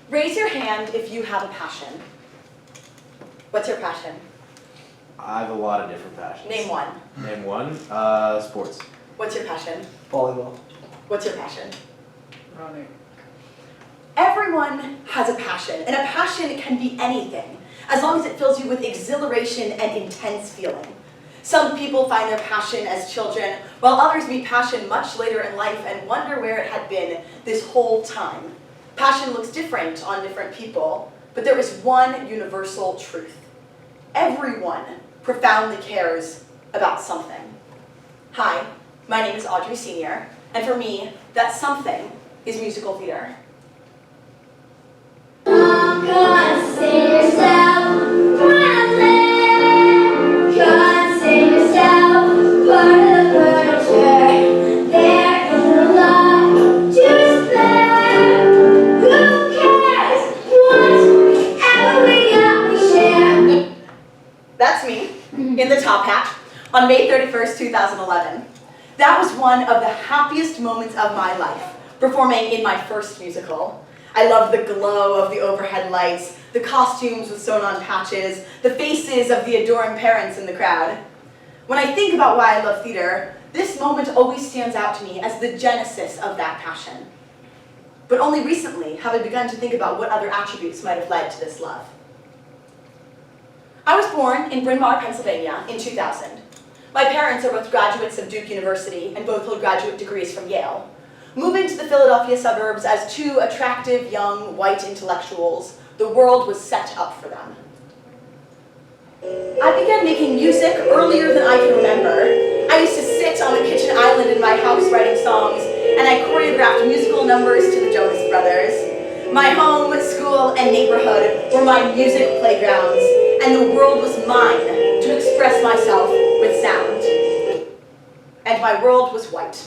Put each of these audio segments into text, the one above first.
Raise your hand if you have a passion. What's your passion? I have a lot of different passions. Name one. Name one. Sports. What's your passion? Volleyball. What's your passion? Running. Everyone has a passion, and a passion can be anything, as long as it fills you with exhilaration and intense feeling. Some people find their passion as children, while others meet passion much later in life and wonder where it had been this whole time. Passion looks different on different people, but there is one universal truth. Everyone profoundly cares about something. Hi, my name is Audrey Sr., and for me, that something is musical theater. That's me, in the top hat, on May 31st, 2011. That was one of the happiest moments of my life, performing in my first musical. I loved the glow of the overhead lights, the costumes with sewn-on patches, the faces of the adoring parents in the crowd. When I think about why I love theater, this moment always stands out to me as the genesis of that passion. But only recently have I begun to think about what other attributes might have led to this love. I was born in Bryn Mawr, Pennsylvania in 2000. My parents are both graduates of Duke University and both hold graduate degrees from Yale. Moving to the Philadelphia suburbs as two attractive, young, white intellectuals, the world was set up for them. I began making music earlier than I can remember. I used to sit on the kitchen island in my house writing songs, and I choreographed musical numbers to the Jonas Brothers. My home, school, and neighborhood were my music playgrounds, and the world was mine to express myself with sound. And my world was white,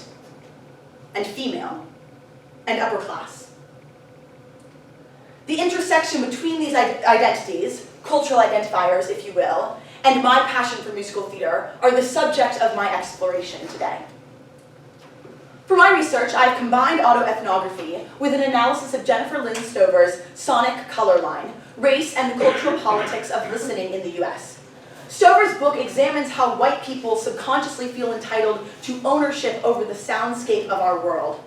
and female, and upper class. The intersection between these identities, cultural identifiers, if you will, and my passion for musical theater are the subject of my exploration today. For my research, I've combined autoethnography with an analysis of Jennifer Lynn Stover's sonic color line, race and the cultural politics of listening in the US. Stover's book examines how white people subconsciously feel entitled to ownership over the soundscape of our world.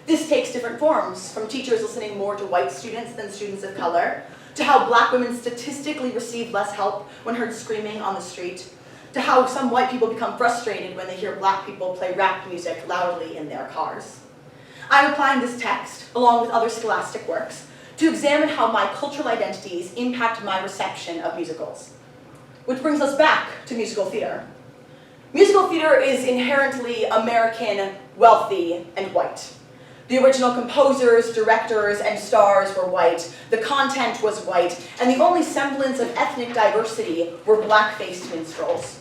This takes different forms, from teachers listening more to white students than students of color, to how black women statistically receive less help when heard screaming on the street, to how some white people become frustrated when they hear black people play rap music loudly in their cars. I'm applying this text, along with other scholastic works, to examine how my cultural identities impact my reception of musicals. Which brings us back to musical theater. Musical theater is inherently American, wealthy, and white. The original composers, directors, and stars were white, the content was white, and the only semblance of ethnic diversity were black-faced minstrels.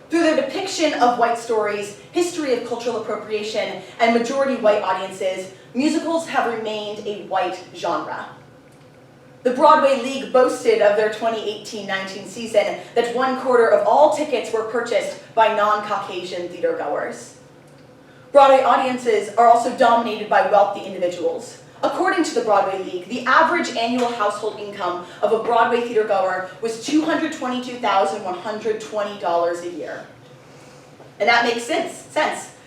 Through their depiction of white stories, history of cultural appropriation, and majority white audiences, musicals have remained a white genre. The Broadway League boasted of their 2018-19 season that 1/4 of all tickets were purchased by non-Caucasian theatergoers. Broadway audiences are also dominated by wealthy individuals. According to the Broadway League, the average annual household income of a Broadway theatergoer was $222,120 a year. And that makes sense,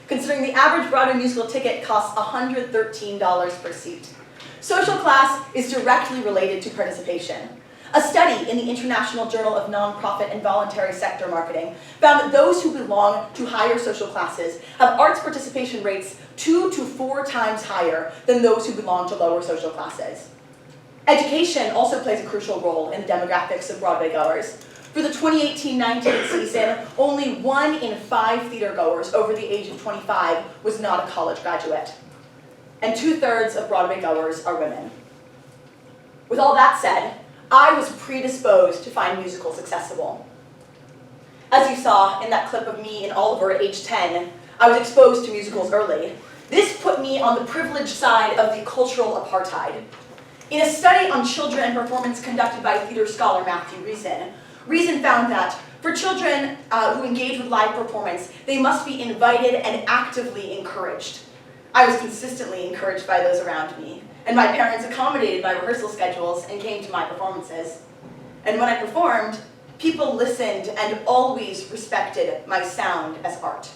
considering the average Broadway musical ticket costs $113 per seat. Social class is directly related to participation. A study in the International Journal of Nonprofit and Voluntary Sector Marketing found that those who belong to higher social classes have arts participation rates 2 to 4 times higher than those who belong to lower social classes. Education also plays a crucial role in the demographics of Broadway goers. For the 2018-19 season, only 1 in 5 theatergoers over the age of 25 was not a college graduate. And 2/3 of Broadway goers are women. With all that said, I was predisposed to find musicals accessible. As you saw in that clip of me and Oliver at age 10, I was exposed to musicals early. This put me on the privileged side of the cultural apartheid. In a study on children and performance conducted by theater scholar Matthew Reason found that for children who engage with live performance, they must be invited and actively encouraged. I was consistently encouraged by those around me. and my parents accommodated my rehearsal schedules and came to my performances. And when I performed, people listened and always respected my sound as art.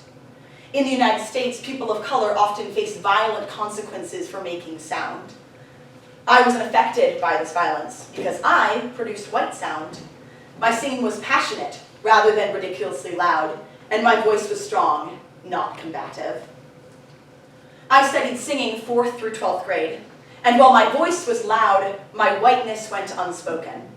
In the United States, people of color often face violent consequences for making sound. I wasn't affected by this violence because I produced white sound. My singing was passionate rather than ridiculously loud, and my voice was strong, not combative. I studied singing 4th through 12th grade, and while my voice was loud, my whiteness went unspoken.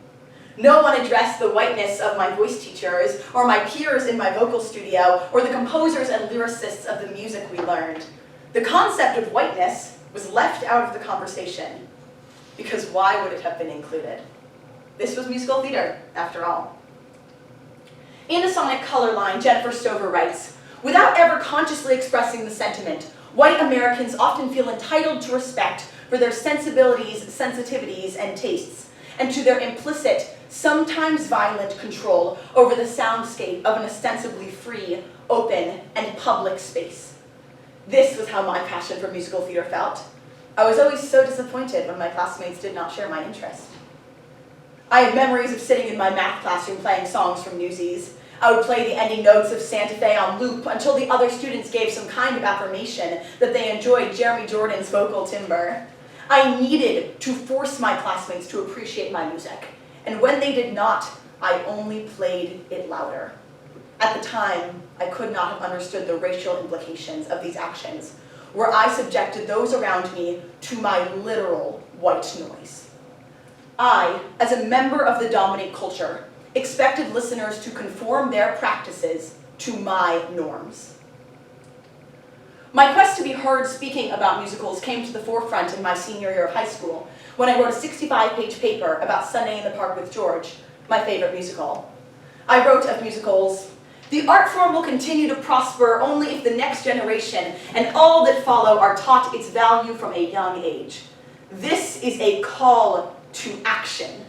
No one addressed the whiteness of my voice teachers, or my peers in my vocal studio, or the composers and lyricists of the music we learned. The concept of whiteness was left out of the conversation, because why would it have been included? This was musical theater, after all. In the sonic color line, Jennifer Stover writes, "Without ever consciously expressing the sentiment, white Americans often feel entitled to respect for their sensibilities, sensitivities, and tastes, and to their implicit, sometimes violent control over the soundscape of an ostensibly free, open, and public space." This was how my passion for musical theater felt. I was always so disappointed when my classmates did not share my interest. I have memories of sitting in my math classroom playing songs from Newsies. I would play the ending notes of Santa Fe on loop until the other students gave some kind of affirmation that they enjoyed Jeremy Jordan's vocal timbre. I needed to force my classmates to appreciate my music, and when they did not, I only played it louder. At the time, I could not have understood the racial implications of these actions, where I subjected those around me to my literal white noise. I, as a member of the dominant culture, expected listeners to conform their practices to my norms. My quest to be heard speaking about musicals came to the forefront in my senior year of high school, when I wrote a 65-page paper about Sunday in the Park with George, my favorite musical. I wrote of musicals, "The art form will continue to prosper only if the next generation and all that follow are taught its value from a young age. This is a call to action.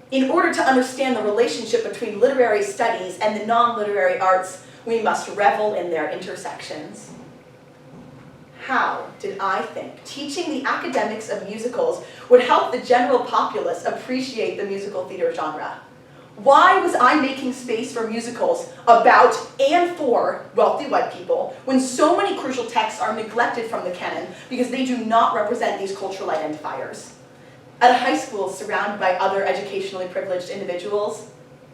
In order to understand the relationship between literary studies and the non-literary arts, we must revel in their intersections." How did I think teaching the academics of musicals would help the general populace appreciate the musical theater genre? Why was I making space for musicals about and for wealthy white people when so many crucial texts are neglected from the canon because they do not represent these cultural identifiers? At a high school surrounded by other educationally privileged individuals,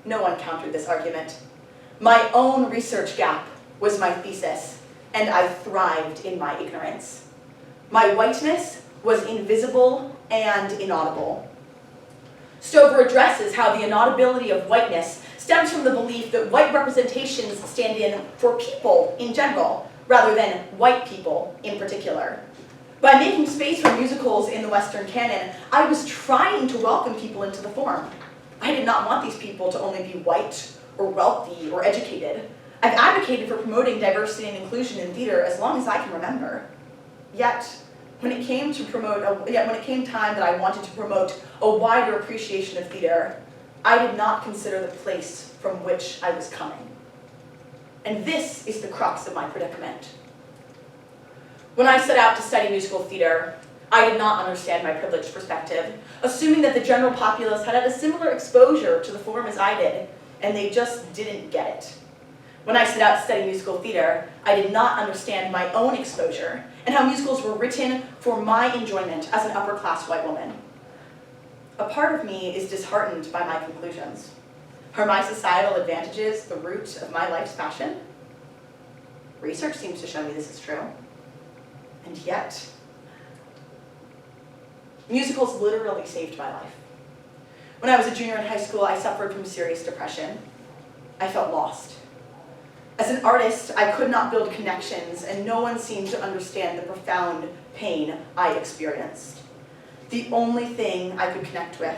no one countered this argument. My own research gap was my thesis, and I thrived in my ignorance. My whiteness was invisible and inaudible. Stover addresses how the inaudibility of whiteness stems from the belief that white representations stand in for people in general, rather than white people in particular. By making space for musicals in the Western canon, I was trying to welcome people into the form. I did not want these people to only be white or wealthy or educated. I've advocated for promoting diversity and inclusion in theater as long as I can remember. Yet, when it came time that I wanted to promote a wider appreciation of theater, I did not consider the place from which I was coming. And this is the crux of my predicament. When I set out to study musical theater, I did not understand my privileged perspective, assuming that the general populace had had a similar exposure to the form as I did, and they just didn't get it. When I set out to study musical theater, I did not understand my own exposure and how musicals were written for my enjoyment as an upper-class white woman. A part of me is disheartened by my conclusions. Are my societal advantages the root of my life's passion? Research seems to show me this is true. And yet, musicals literally saved my life. When I was a junior in high school, I suffered from serious depression. I felt lost. As an artist, I could not build connections, and no one seemed to understand the profound pain I experienced. The only thing I could connect with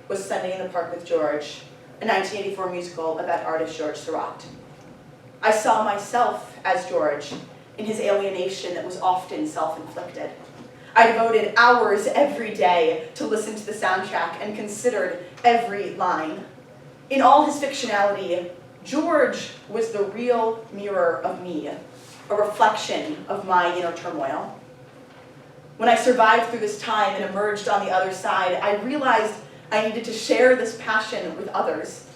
was Sunday in the Park with George, a 1984 musical about artist George Seurat. I saw myself as George in his alienation that was often self-inflicted. I devoted hours every day to listen to the soundtrack and considered every line. In all his fictionality, George was the real mirror of me, a reflection of my inner turmoil. When I survived through this time and emerged on the other side, I realized I needed to share this passion with others.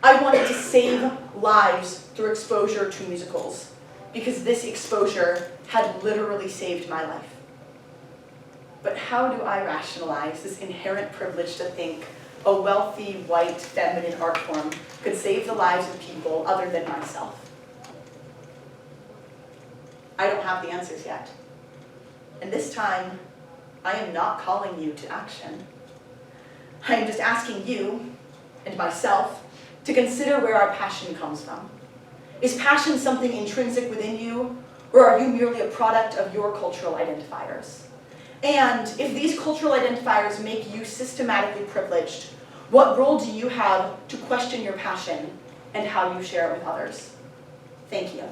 I wanted to save lives through exposure to musicals, because this exposure had literally saved my life. But how do I rationalize this inherent privilege to think a wealthy, white, feminine art form could save the lives of people other than myself? I don't have the answers yet. And this time, I am not calling you to action. I am just asking you, and myself, to consider where our passion comes from. Is passion something intrinsic within you, or are you merely a product of your cultural identifiers? And if these cultural identifiers make you systematically privileged, what role do you have to question your passion and how you share it with others? Thank you.